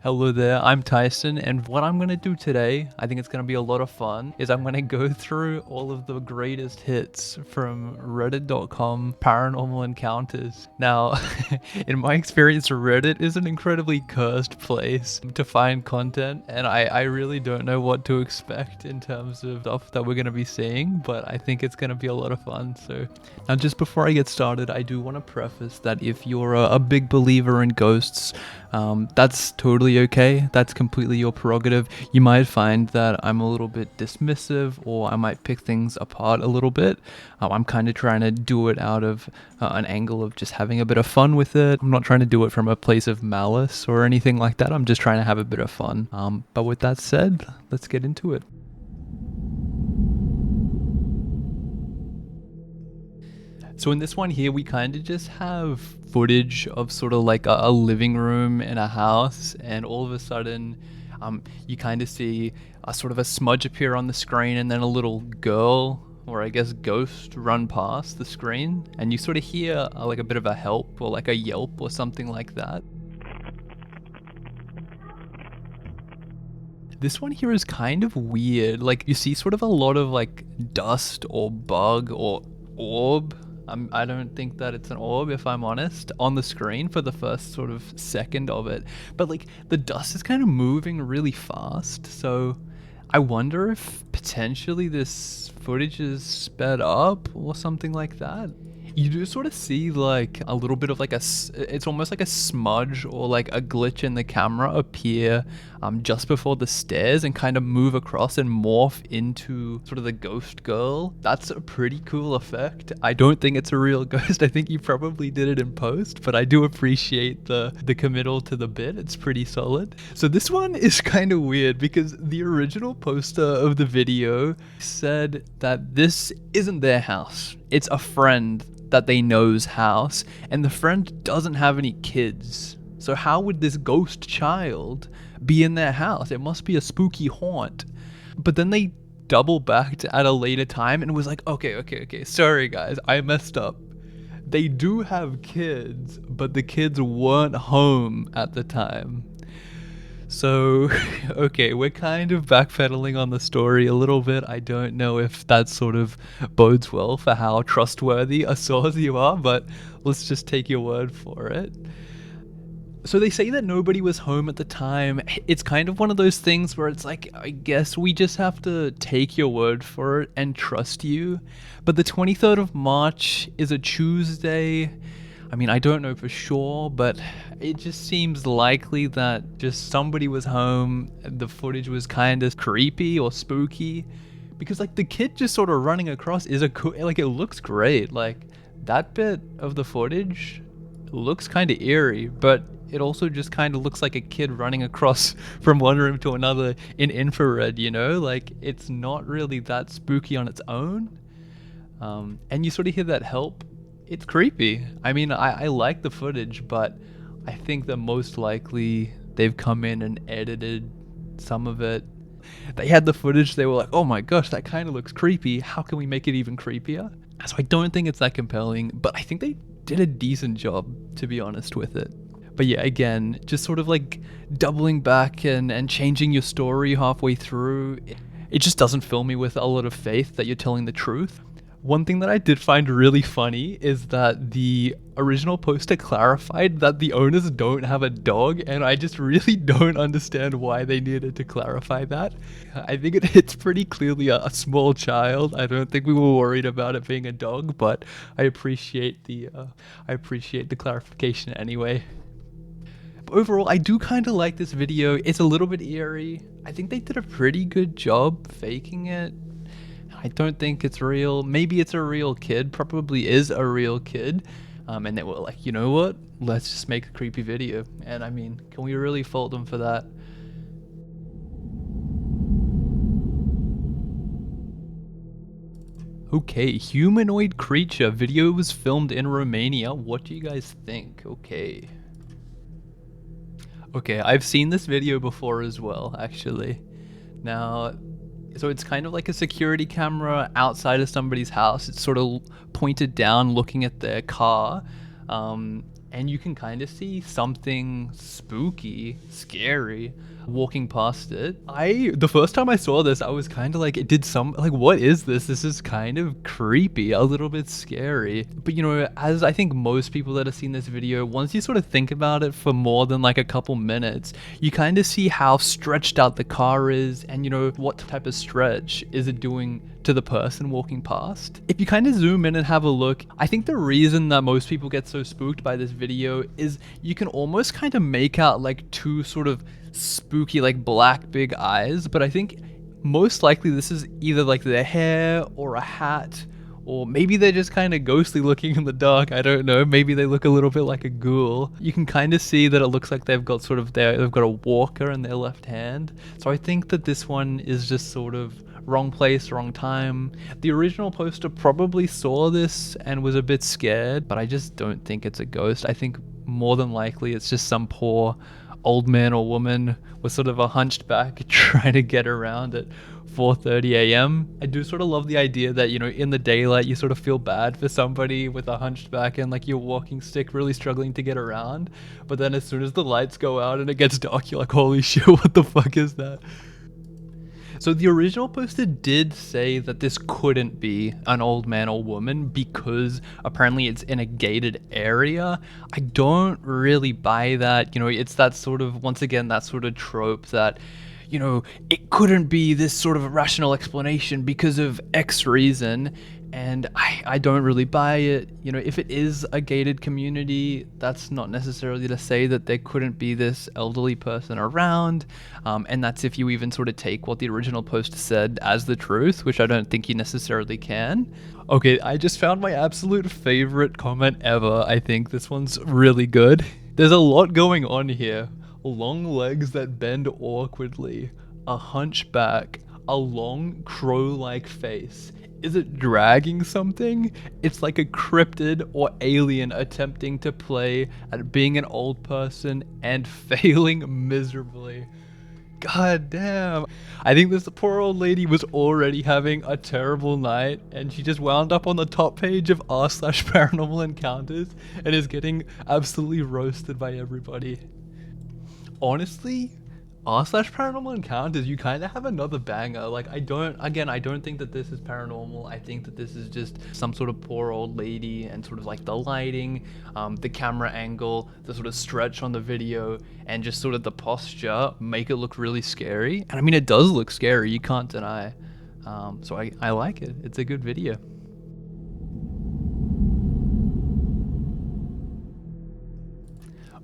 Hello there, I'm Tyson, and what I'm going to do today, I think it's going to be a lot of fun, is I'm going to go through all of the greatest hits from reddit.com Paranormal Encounters. Now, in my experience, Reddit is an incredibly cursed place to find content, and I really don't know what to expect in terms of stuff that we're going to be seeing, but I think it's going to be a lot of fun. So, now just before I get started, I do want to preface that if you're a big believer in ghosts, that's totally okay. That's completely your prerogative. You might find that I'm a little bit dismissive, or I might pick things apart a little bit. I'm kind of trying to do it out of an angle of just having a bit of fun with it. I'm not trying to do it from a place of malice or anything like that. I'm just trying to have a bit of fun. But with that said, let's get into it. So in this one here, we kind of just have footage of sort of like a living room in a house, and all of a sudden, you kind of see a sort of a smudge appear on the screen, and then a little girl, or I guess ghost, run past the screen, and you sort of hear like a bit of a help or like a yelp or something like that. This one here is kind of weird. Like, you see sort of a lot of like dust or bug or orb. I don't think that it's an orb, if I'm honest, on the screen for the first sort of second of it. But like, the dust is kind of moving really fast, so I wonder if potentially this footage is sped up or something like that. You do sort of see like a little bit of like it's almost like a smudge or like a glitch in the camera appear just before the stairs and kind of move across and morph into sort of the ghost girl. That's a pretty cool effect. I don't think it's a real ghost. I think you probably did it in post, but I do appreciate the committal to the bit. It's pretty solid. So this one is kind of weird because the original poster of the video said that this isn't their house. It's a friend that they know's house, and the friend doesn't have any kids. So how would this ghost child be in their house? It must be a spooky haunt. But then they double backed at a later time and was like, okay, sorry guys, I messed up. They do have kids, but the kids weren't home at the time. So, okay, we're kind of backpedaling on the story a little bit. I don't know if that sort of bodes well for how trustworthy a source you are, but let's just take your word for it. So they say that nobody was home at the time. It's kind of one of those things where it's like, I guess we just have to take your word for it and trust you. But the 23rd of March is a Tuesday. I mean, I don't know for sure, but it just seems likely that just somebody was home. The footage was kind of creepy or spooky, because like the kid just sort of running across is like, it looks great. Like, that bit of the footage looks kind of eerie, but it also just kind of looks like a kid running across from one room to another in infrared, you know? Like, it's not really that spooky on its own. And you sort of hear that help. It's creepy. I mean, I like the footage, but I think that most likely they've come in and edited some of it. They had the footage, they were like, oh my gosh, that kind of looks creepy. How can we make it even creepier? So I don't think it's that compelling, but I think they did a decent job, to be honest with it. But yeah, again, just sort of like doubling back and changing your story halfway through. It just doesn't fill me with a lot of faith that you're telling the truth. One thing that I did find really funny is that the original poster clarified that the owners don't have a dog, and I just really don't understand why they needed to clarify that. I think it's pretty clearly a small child. I don't think we were worried about it being a dog, but I appreciate the clarification anyway. But overall, I do kind of like this video. It's a little bit eerie. I think they did a pretty good job faking it. I don't think it's real. Maybe it's a real kid. Probably is a real kid. And they were like, you know what? Let's just make a creepy video. And I mean, can we really fault them for that? Okay, Humanoid Creature video was filmed in Romania. What do you guys think? Okay, I've seen this video before as well, actually. Now, so it's kind of like a security camera outside of somebody's house. It's sort of pointed down looking at their car. and you can kind of see something spooky, scary walking past it. The first time I saw this, I was kind of like, what is this? This is kind of creepy, a little bit scary. But you know, as I think most people that have seen this video, once you sort of think about it for more than like a couple minutes, you kind of see how stretched out the car is, and you know, what type of stretch is it doing to the person walking past. If you kind of zoom in and have a look, I think the reason that most people get so spooked by this video is you can almost kind of make out like two sort of spooky like black big eyes, but I think most likely this is either like their hair or a hat, or maybe they're just kind of ghostly looking in the dark. I don't know. Maybe they look a little bit like a ghoul. You can kind of see that it looks like they've got a walker in their left hand. So I think that this one is just sort of wrong place, wrong time. The original poster probably saw this and was a bit scared, but I just don't think it's a ghost. I think more than likely it's just some poor old man or woman with sort of a hunched back trying to get around at 4:30 a.m. I do sort of love the idea that, you know, in the daylight you sort of feel bad for somebody with a hunched back and like your walking stick really struggling to get around, but then as soon as the lights go out and it gets dark, you're like, holy shit, what the fuck is that? So the original poster did say that this couldn't be an old man or woman because apparently it's in a gated area. I don't really buy that. You know, it's that sort of, once again, that sort of trope that, you know, it couldn't be this sort of rational explanation because of X reason. And I don't really buy it. You know, if it is a gated community, that's not necessarily to say that there couldn't be this elderly person around. And that's if you even sort of take what the original poster said as the truth, which I don't think you necessarily can. Okay, I just found my absolute favorite comment ever. I think this one's really good. There's a lot going on here. Long legs that bend awkwardly, a hunchback, a long crow-like face. Is it dragging something? It's like a cryptid or alien attempting to play at being an old person and failing miserably. God damn. I think this poor old lady was already having a terrible night and she just wound up on the top page of r/Paranormal Encounters and is getting absolutely roasted by everybody. Honestly, r/Paranormal Encounters, you kind of have another banger. Like, I don't think that this is paranormal. I think that this is just some sort of poor old lady, and sort of like the lighting, the camera angle, the sort of stretch on the video, and just sort of the posture make it look really scary. And I mean, it does look scary, you can't deny. So I like it. It's a good video.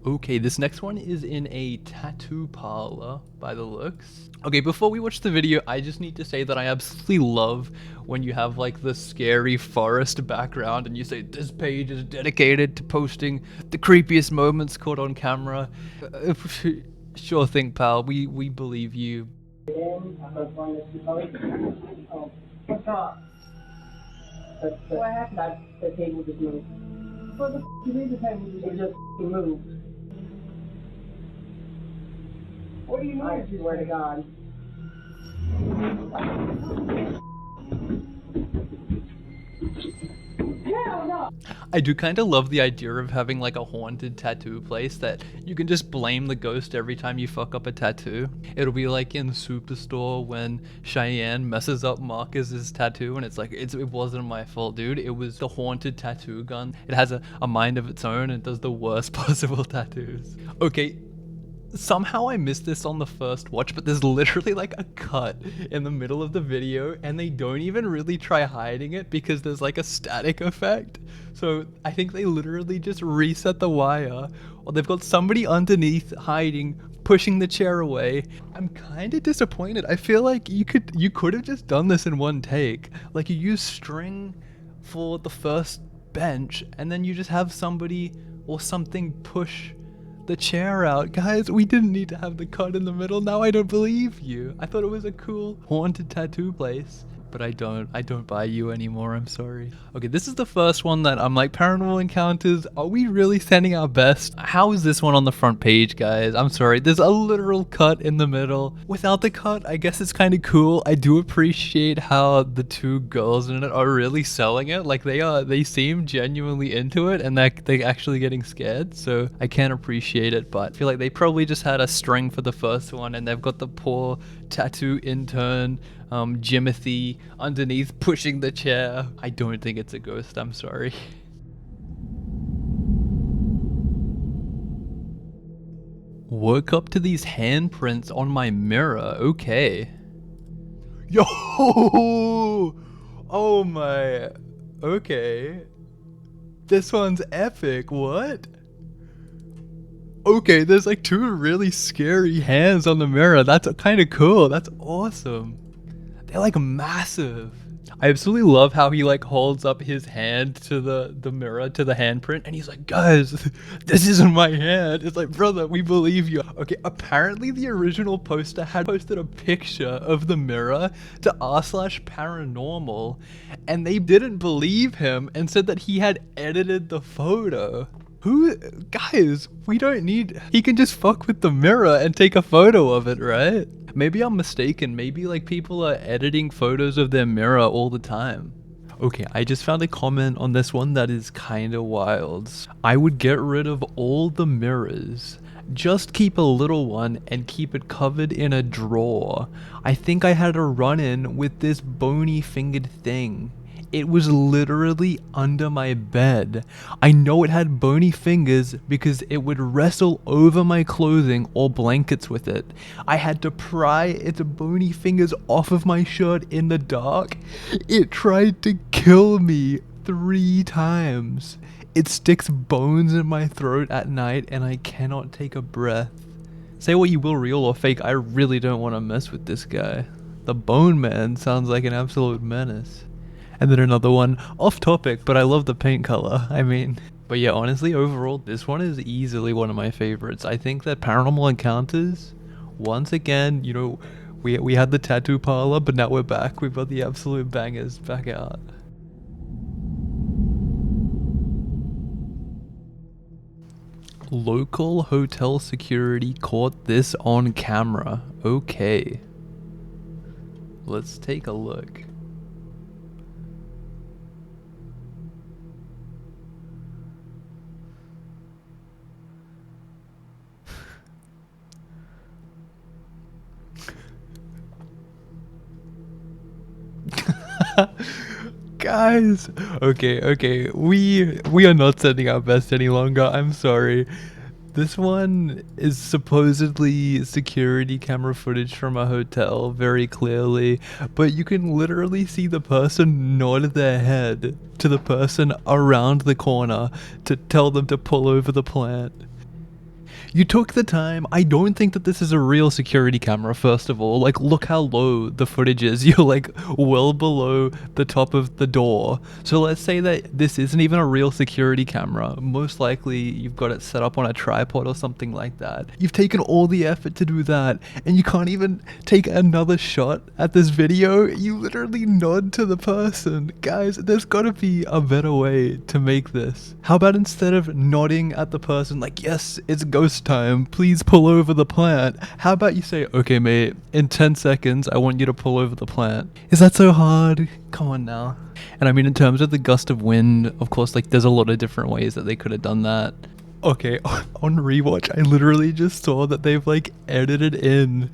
Okay, this next one is in a tattoo parlor by the looks. Okay, before we watch the video, I just need to say that I absolutely love when you have like the scary forest background and you say this page is dedicated to posting the creepiest moments caught on camera. Sure thing, pal. We believe you. What's up? What happened? The table just moved. What the f*** you mean the table just moved? What do you mean? I swear to God. Hell no! I do kind of love the idea of having like a haunted tattoo place that you can just blame the ghost every time you fuck up a tattoo. It'll be like in Superstore when Cheyenne messes up Marcus's tattoo and it's like, it wasn't my fault, dude. It was the haunted tattoo gun. It has a mind of its own and does the worst possible tattoos. Okay. Somehow I missed this on the first watch, but there's literally like a cut in the middle of the video and they don't even really try hiding it because there's like a static effect. So I think they literally just reset the wire, or they've got somebody underneath hiding, pushing the chair away. I'm kind of disappointed. I feel like you could have just done this in one take. Like, you use string for the first bench and then you just have somebody or something push the chair out. Guys, we didn't need to have the cut in the middle. Now I don't believe you. I thought it was a cool haunted tattoo place. but I don't buy you anymore, I'm sorry. Okay, this is the first one that I'm like, Paranormal Encounters, are we really sending our best? How is this one on the front page, guys? I'm sorry, there's a literal cut in the middle. Without the cut, I guess it's kind of cool. I do appreciate how the two girls in it are really selling it. Like they seem genuinely into it, and that they're actually getting scared, so I can appreciate it, but I feel like they probably just had a string for the first one, and they've got the poor tattoo intern Jimothy underneath pushing the chair. I don't think it's a ghost, I'm sorry. Woke up to these handprints on my mirror. Okay. Yo! Oh my. Okay. This one's epic. What? Okay, there's like two really scary hands on the mirror. That's kind of cool. That's awesome. They're like massive. I absolutely love how he like holds up his hand to the mirror, to the handprint, and he's like, guys, this isn't my hand. It's like, brother, we believe you. Okay, apparently the original poster had posted a picture of the mirror to r/paranormal, and they didn't believe him and said that he had edited the photo. Guys, we don't need, he can just fuck with the mirror and take a photo of it, right? Maybe I'm mistaken. Maybe like people are editing photos of their mirror all the time. Okay, I just found a comment on this one that is kind of wild. I would get rid of all the mirrors. Just keep a little one and keep it covered in a drawer. I think I had a run-in with this bony fingered thing. It was literally under my bed. I know it had bony fingers because it would wrestle over my clothing or blankets with it. I had to pry its bony fingers off of my shirt in the dark. It tried to kill me 3 times. It sticks bones in my throat at night and I cannot take a breath. Say what you will, real or fake, I really don't want to mess with this guy. The Bone Man sounds like an absolute menace. And then another one, off topic, but I love the paint color. I mean, but yeah, honestly, overall, this one is easily one of my favorites. I think that Paranormal Encounters, once again, you know, we had the tattoo parlor, but now we're back. We've got the absolute bangers back out. Local hotel security caught this on camera. Okay. Let's take a look. Guys, okay, we are not sending our best any longer. I'm sorry. This one is supposedly security camera footage from a hotel, very clearly, but you can literally see the person nod their head to the person around the corner to tell them to pull over the plant. You took the time. I don't think that this is a real security camera, first of all. Like, look how low the footage is. You're like well below the top of the door. So let's say that this isn't even a real security camera. Most likely you've got it set up on a tripod or something like that. You've taken all the effort to do that, and you can't even take another shot at this video. You literally nod to the person. Guys, there's gotta be a better way to make this. How about instead of nodding at the person like, yes, it's ghost time, please pull over the plant, how about you say, okay mate, in 10 seconds I want you to pull over the plant. Is that so hard? Come on now. And I mean, in terms of the gust of wind, of course, like there's a lot of different ways that they could have done that. Okay, on rewatch I literally just saw that they've like edited in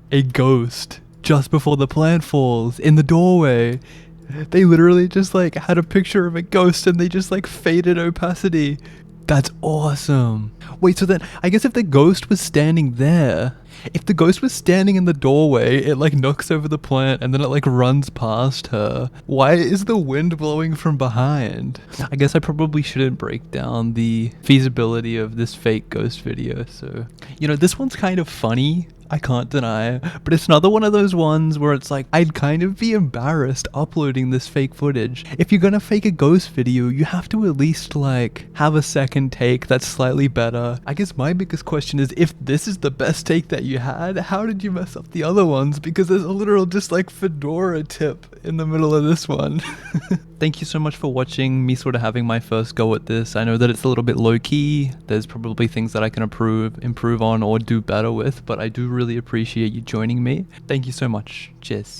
a ghost just before the plant falls in the doorway. They literally just like had a picture of a ghost and they just like faded opacity. That's awesome. Wait, so then I guess if the ghost was standing there, if the ghost was standing in the doorway, it like knocks over the plant and then it like runs past her. Why is the wind blowing from behind? I guess I probably shouldn't break down the feasibility of this fake ghost video. So, you know, this one's kind of funny. I can't deny. But it's another one of those ones where it's like, I'd kind of be embarrassed uploading this fake footage. If you're gonna fake a ghost video, you have to at least like have a second take that's slightly better. I guess my biggest question is, if this is the best take that you had, how did you mess up the other ones? Because there's a literal just like fedora tip in the middle of this one. Thank you so much for watching me sort of having my first go at this. I know that it's a little bit low key. There's probably things that I can improve on or do better with, but I do really appreciate you joining me. Thank you so much. Cheers.